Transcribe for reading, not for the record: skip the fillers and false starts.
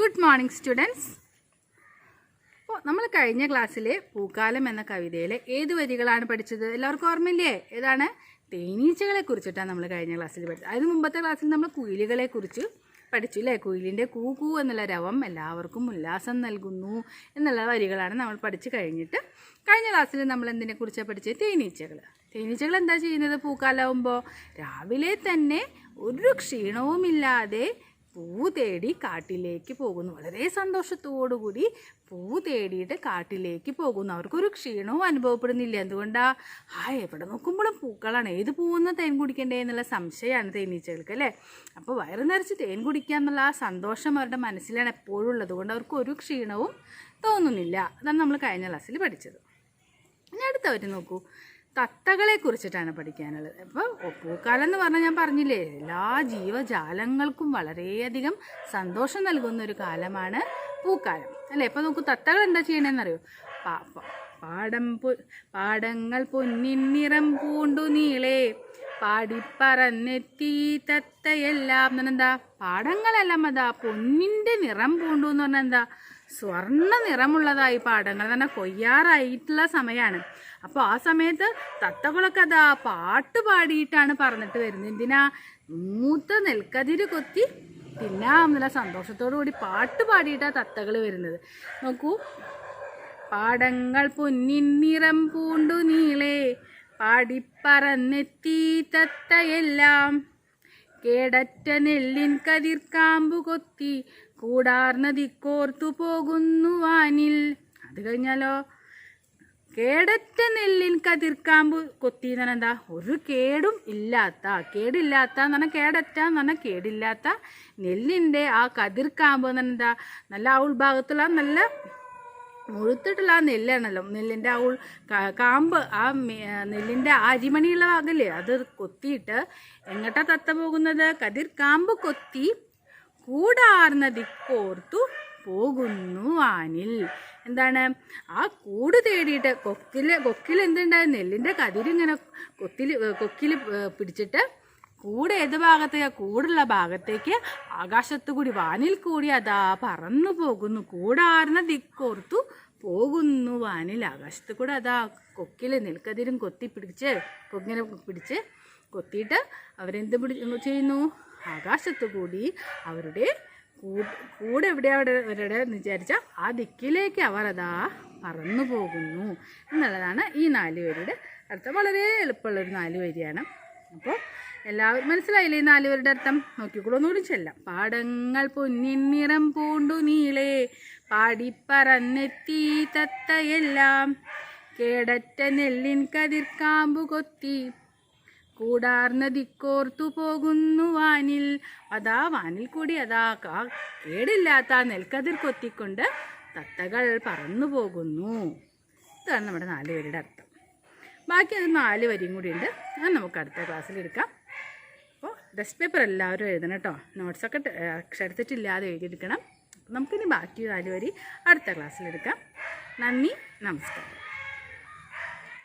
Good morning students. അപ്പോൾ നമ്മൾ കഴിഞ്ഞ ക്ലാസ്സിലെ പൂക്കാലം എന്ന കവിതയിലെ ഏത് വരികളാണ് പഠിച്ചത്? എല്ലാവർക്കും ഓർമ്മയില്ലേ? ഏതാണ്? തേനീച്ചകളെ കുറിച്ചിട്ടാണ് നമ്മൾ കഴിഞ്ഞ ക്ലാസ്സിൽ പഠിച്ചത്. അതിന് മുമ്പത്തെ ക്ലാസ്സിൽ നമ്മൾ കുയിലുകളെ കുറിച്ച് പഠിച്ചു അല്ലേ? കുയിലിൻ്റെ കൂ കൂ എന്നുള്ള രവം എല്ലാവർക്കും ഉല്ലാസം നൽകുന്നു എന്നുള്ള വരികളാണ് നമ്മൾ പഠിച്ചു കഴിഞ്ഞിട്ട് കഴിഞ്ഞ ക്ലാസ്സിൽ നമ്മൾ എന്തിനെക്കുറിച്ചാണ് പഠിച്ചത്? തേനീച്ചകൾ. തേനീച്ചകൾ എന്താ ചെയ്യുന്നത്? പൂക്കാലാവുമ്പോൾ രാവിലെ തന്നെ ഒരു ക്ഷീണവുമില്ലാതെ പൂ തേടി കാട്ടിലേക്ക് പോകുന്നു. വളരെ സന്തോഷത്തോടുകൂടി പൂ തേടിയിട്ട് കാട്ടിലേക്ക് പോകുന്നു. അവർക്കൊരു ക്ഷീണവും അനുഭവപ്പെടുന്നില്ല. എന്തുകൊണ്ടാ? എവിടെ നോക്കുമ്പോഴും പൂക്കളാണ്. ഏത് പൂവെന്ന് തേൻ കുടിക്കണ്ടേ എന്നുള്ള സംശയമാണ് തേനീച്ചകൾക്ക് അല്ലേ? അപ്പോൾ വയറ് നിറച്ച് തേൻ കുടിക്കുക എന്നുള്ള ആ സന്തോഷം അവരുടെ മനസ്സിലാണ് എപ്പോഴും ഉള്ളത്. കൊണ്ട് അവർക്ക് ഒരു ക്ഷീണവും തോന്നുന്നില്ല. അതാണ് നമ്മൾ കഴിഞ്ഞ ക്ലാസ്സിൽ പഠിച്ചത്. ഇനി അടുത്തവർ നോക്കൂ, തത്തകളെ കുറിച്ചിട്ടാണ് പഠിക്കാനുള്ളത്. അപ്പോൾ പൂക്കാലം എന്ന് പറഞ്ഞാൽ ഞാൻ പറഞ്ഞില്ലേ, എല്ലാ ജീവജാലങ്ങൾക്കും വളരെയധികം സന്തോഷം നൽകുന്ന ഒരു കാലമാണ് പൂക്കാലം അല്ലേ? ഇപ്പോൾ നോക്കൂ, തത്തകൾ എന്താ ചെയ്യണമെന്നറിയോ? പാടങ്ങൾ പൊന്നിൻ നിറം പൂണ്ടു നീളേ പാടിപ്പറന്നെത്തി തത്തയെല്ലാം എന്നെന്താ? പാടങ്ങളെല്ലാം അതാ പൊന്നിൻ്റെ നിറം പൂണ്ടു എന്ന് പറഞ്ഞാൽ എന്താ? സ്വർണ്ണ നിറമുള്ളതായി പാടങ്ങൾ എന്ന് പറഞ്ഞാൽ കൊയ്യാറായിട്ടുള്ള സമയമാണ്. അപ്പോൾ ആ സമയത്ത് തത്തകളൊക്കെ അതാ പാട്ട് പാടിയിട്ടാണ് പറന്നിട്ട് വരുന്നത്. എന്തിനാ? മൂത്ത നെൽക്കതിര് കൊത്തി തിന്നാമെന്നുള്ള സന്തോഷത്തോടു കൂടി പാട്ട് പാടിയിട്ടാണ് തത്തകൾ വരുന്നത്. നോക്കൂ, പാടങ്ങൾ പൊന്നിൻ നിറം പൂണ്ടു നീളേ പാടിപ്പറന്നെത്തി തത്തയെല്ലാം കേടറ്റ നെല്ലിൻ കതിർക്കാമ്പു കൊത്തി കൂടാർന്ന ദിക്കോർത്തു പോകുന്നു വാനിൽ. അത് കഴിഞ്ഞാലോ, കേടറ്റ നെല്ലിൻ കതിർക്കാമ്പ് കൊത്തി എന്ന് പറഞ്ഞാൽ എന്താ? ഒരു കേടില്ലാത്ത എന്ന് പറഞ്ഞാൽ കേടറ്റ എന്ന് പറഞ്ഞാൽ കേടില്ലാത്ത നെല്ലിൻ്റെ ആ കതിർക്കാമ്പ് എന്ന് പറഞ്ഞാൽ എന്താ? നല്ല ആ ഉൾഭാഗത്തുള്ള നല്ല മുഴുത്തിട്ടുള്ള ആ നെല്ലാണല്ലോ, നെല്ലിൻ്റെ ആ കാമ്പ്, ആ നെല്ലിൻ്റെ അരിമണിയുള്ള ഭാഗമില്ലേ, അത് കൊത്തിയിട്ട് എങ്ങോട്ടാ തത്ത പോകുന്നത്? കതിർക്കാമ്പ് കൊത്തി കൂടാർന്ന ദിക്കോർത്തു പോകുന്നു വാനിൽ. എന്താണ്? ആ കൂട് തേടിയിട്ട് കൊക്കിൽ എന്തുണ്ടായത്? നെല്ലിൻ്റെ കതിരിങ്ങനെ കൊക്കിൽ പിടിച്ചിട്ട് കൂട് ഏത് ഭാഗത്തേക്ക്? കൂടുള്ള ഭാഗത്തേക്ക് ആകാശത്തു കൂടി വാനിൽ കൂടി അതാ പറന്നു പോകുന്നു. കൂടാർന്ന ദിക്കോർത്തു പോകുന്നു വാനിൽ. ആകാശത്ത് കൂടെ അതാ കൊക്കിൽ നെൽക്കതിരും ഇങ്ങനെ പിടിച്ച് കൊത്തിയിട്ട് അവരെന്ത് ചെയ്യുന്നു? ആകാശത്തു കൂടി അവരുടെ കൂടെ എവിടെയാണ് അവരുടെ എന്ന് വിചാരിച്ചാൽ ആ ദിക്കിലേക്ക് അവർ അതാ പറന്നു പോകുന്നു എന്നുള്ളതാണ് ഈ 4 വരിയുടെ അർത്ഥം. വളരെ എളുപ്പമുള്ളൊരു 4 വരിയാണ്. അപ്പോൾ എല്ലാവരും മനസ്സിലായില്ലേ ഈ 4 വരിയുടെ അർത്ഥം? നോക്കിക്കൂടെ ഒന്നുകൂടി ചെല്ലാം. പാടങ്ങൾ പൊന്നിൻ നിറം പൂണ്ടു നീളേ പാടിപ്പറന്നെത്തി തത്തയെല്ലാം കേടറ്റ നെല്ലിൻ കതിർക്കാമ്പു കൊത്തി കൂടാർന്ന ദിക്കോർത്തു പോകുന്നു വാനിൽ. അതാ വാനിൽ കൂടി അതാ കേടില്ലാത്ത നെൽക്കതിർ കൊത്തിക്കൊണ്ട് തത്തകൾ പറന്നു പോകുന്നു. ഇതാണ് നമ്മുടെ 4 വരിയുടെ അർത്ഥം. ബാക്കി അത് 4 വരിയും കൂടി ഉണ്ട്. അത് നമുക്ക് അടുത്ത ക്ലാസ്സിൽ എടുക്കാം. അപ്പോൾ ടെസ്റ്റ് പേപ്പർ എല്ലാവരും എഴുതണം കേട്ടോ. നോട്ട്സൊക്കെ അക്ഷരത്തെറ്റില്ലാതെ എഴുതിയെടുക്കണം. നമുക്കിനി ബാക്കി 4 വരി അടുത്ത ക്ലാസ്സിൽ എടുക്കാം. നന്ദി, നമസ്കാരം.